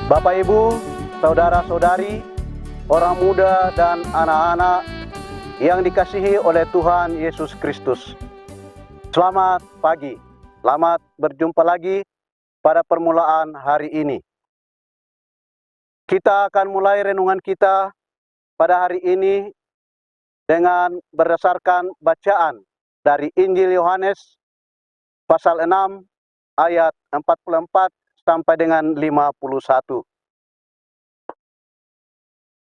Bapak Ibu, saudara-saudari, orang muda dan anak-anak yang dikasihi oleh Tuhan Yesus Kristus. Selamat pagi, selamat berjumpa lagi pada permulaan hari ini. Kita akan mulai renungan kita pada hari ini dengan berdasarkan bacaan dari Injil Yohanes pasal 6 ayat 44 sampai dengan 51.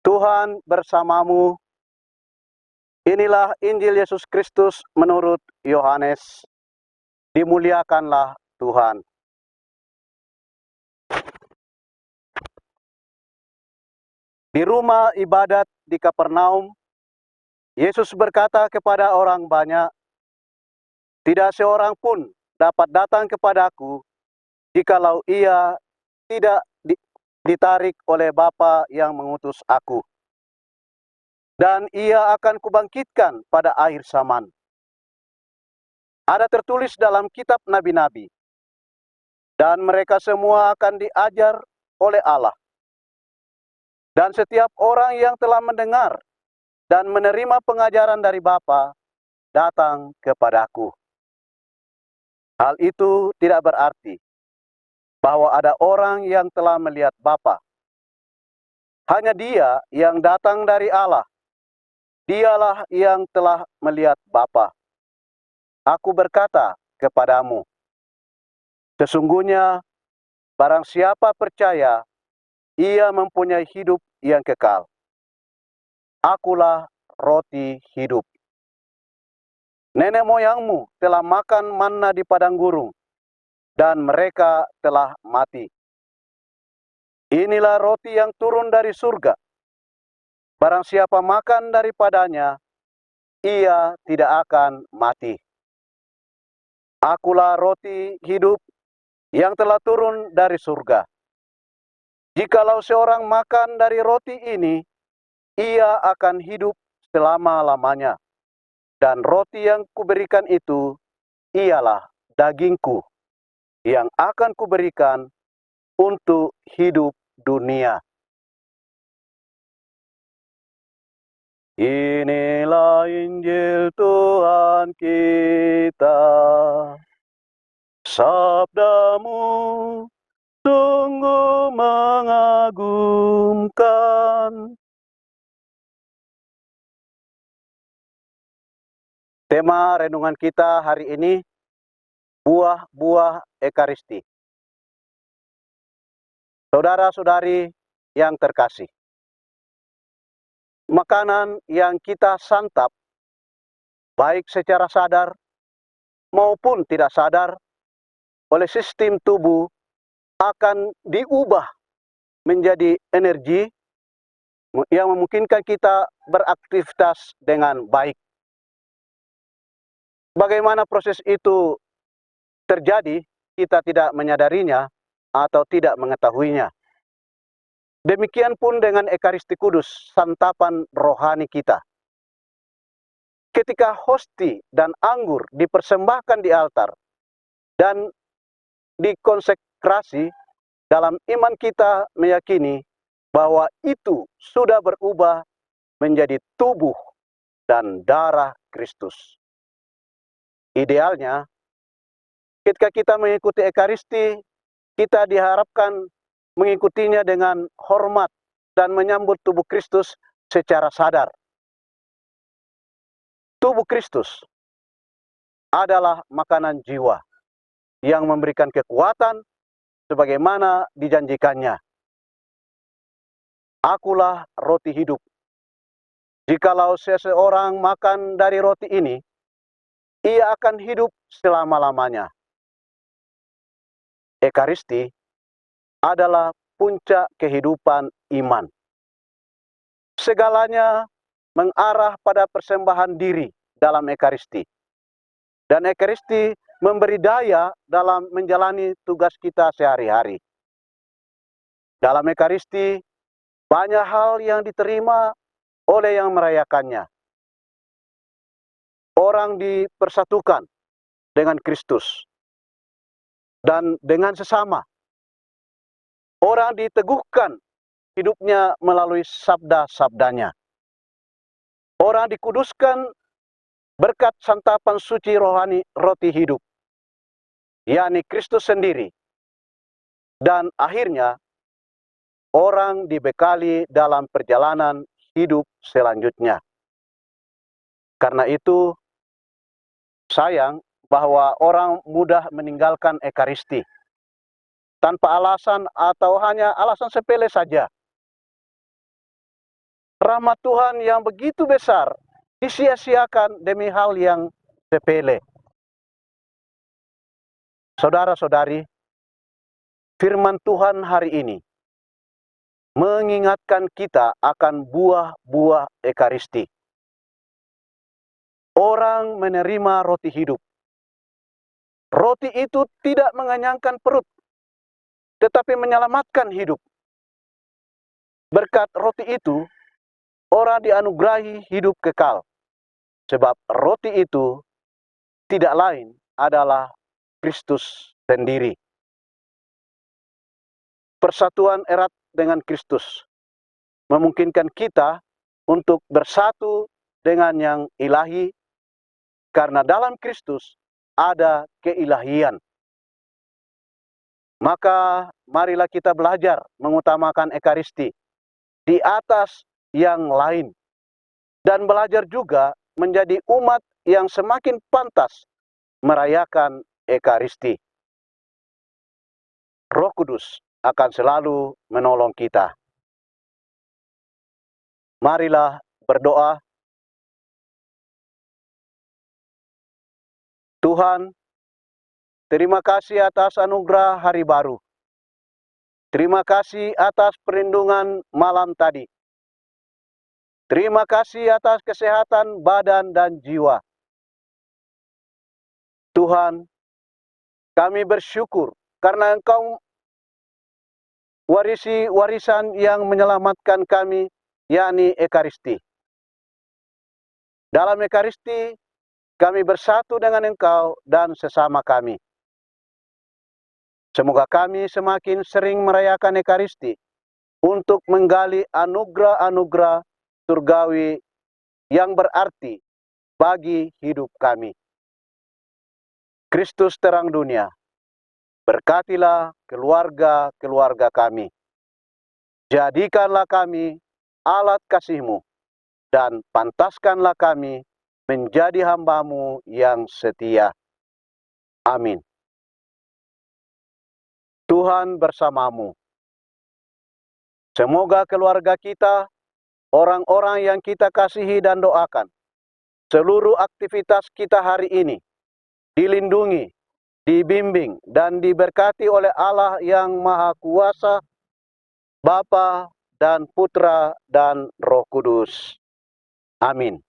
Tuhan bersamamu. Inilah Injil Yesus Kristus menurut Yohanes. Dimuliakanlah Tuhan. Di rumah ibadat di Kapernaum, Yesus berkata kepada orang banyak, "Tidak seorang pun dapat datang kepadaku jikalau ia tidak ditarik oleh Bapa yang mengutus aku. Dan ia akan kubangkitkan pada akhir zaman." Ada tertulis dalam kitab nabi-nabi, dan mereka semua akan diajar oleh Allah. Dan setiap orang yang telah mendengar dan menerima pengajaran dari Bapa datang kepadaku. Hal itu tidak berarti bahwa ada orang yang telah melihat Bapa. Hanya Dia yang datang dari Allah. Dialah yang telah melihat Bapa. Aku berkata kepadamu, sesungguhnya barang siapa percaya, ia mempunyai hidup yang kekal. Akulah roti hidup. Nenek moyangmu telah makan manna di padang gurun, dan mereka telah mati. Inilah roti yang turun dari surga. Barang siapa makan daripadanya, ia tidak akan mati. Akulah roti hidup yang telah turun dari surga. Jikalau seorang makan dari roti ini, ia akan hidup selama-lamanya. Dan roti yang kuberikan itu ialah dagingku yang akan kuberikan untuk hidup dunia. Inilah Injil Tuhan kita. Sabdamu sungguh mengagumkan. Tema renungan kita hari ini, buah-buah Ekaristi. Saudara-saudari yang terkasih, makanan yang kita santap, baik secara sadar maupun tidak sadar, oleh sistem tubuh akan diubah menjadi energi yang memungkinkan kita beraktivitas dengan baik. Bagaimana proses itu terjadi, kita tidak menyadarinya atau tidak mengetahuinya. Demikian pun dengan Ekaristi Kudus, santapan rohani kita. Ketika hosti dan anggur dipersembahkan di altar dan dikonsekrasi, dalam iman kita meyakini bahwa itu sudah berubah menjadi tubuh dan darah Kristus. Idealnya, ketika kita mengikuti Ekaristi, kita diharapkan mengikutinya dengan hormat dan menyambut tubuh Kristus secara sadar. Tubuh Kristus adalah makanan jiwa yang memberikan kekuatan sebagaimana dijanjikannya. Akulah roti hidup. Jikalau seseorang makan dari roti ini, ia akan hidup selama-lamanya. Ekaristi adalah puncak kehidupan iman. Segalanya mengarah pada persembahan diri dalam Ekaristi. Dan Ekaristi memberi daya dalam menjalani tugas kita sehari-hari. Dalam Ekaristi, banyak hal yang diterima oleh yang merayakannya. Orang dipersatukan dengan Kristus dan dengan sesama. Orang diteguhkan hidupnya melalui sabda-sabdanya. Orang dikuduskan berkat santapan suci rohani roti hidup, yakni Kristus sendiri. Dan akhirnya, orang dibekali dalam perjalanan hidup selanjutnya. Karena itu, sayang bahwa orang mudah meninggalkan Ekaristi tanpa alasan atau hanya alasan sepele saja. Rahmat Tuhan yang begitu besar disia-siakan demi hal yang sepele. Saudara-saudari, firman Tuhan hari ini mengingatkan kita akan buah-buah Ekaristi. Orang menerima roti hidup. Roti itu tidak mengenyangkan perut, tetapi menyelamatkan hidup. Berkat roti itu, orang dianugerahi hidup kekal. Sebab roti itu tidak lain adalah Kristus sendiri. Persatuan erat dengan Kristus memungkinkan kita untuk bersatu dengan yang ilahi, karena dalam Kristus ada keilahian. Maka marilah kita belajar mengutamakan Ekaristi di atas yang lain, dan belajar juga menjadi umat yang semakin pantas merayakan Ekaristi. Roh Kudus akan selalu menolong kita. Marilah berdoa. Tuhan, terima kasih atas anugerah hari baru. Terima kasih atas perlindungan malam tadi. Terima kasih atas kesehatan badan dan jiwa. Tuhan, kami bersyukur karena Engkau warisi warisan yang menyelamatkan kami, yakni Ekaristi. Dalam Ekaristi, kami bersatu dengan Engkau dan sesama kami. Semoga kami semakin sering merayakan Ekaristi untuk menggali anugerah-anugerah surgawi yang berarti bagi hidup kami. Kristus terang dunia, berkatilah keluarga-keluarga kami. Jadikanlah kami alat kasih-Mu, dan pantaskanlah kami menjadi hamba-Mu yang setia. Amin. Tuhan bersamamu. Semoga keluarga kita, orang-orang yang kita kasihi dan doakan, seluruh aktivitas kita hari ini dilindungi, dibimbing, dan diberkati oleh Allah yang Maha Kuasa, Bapa dan Putra dan Roh Kudus. Amin.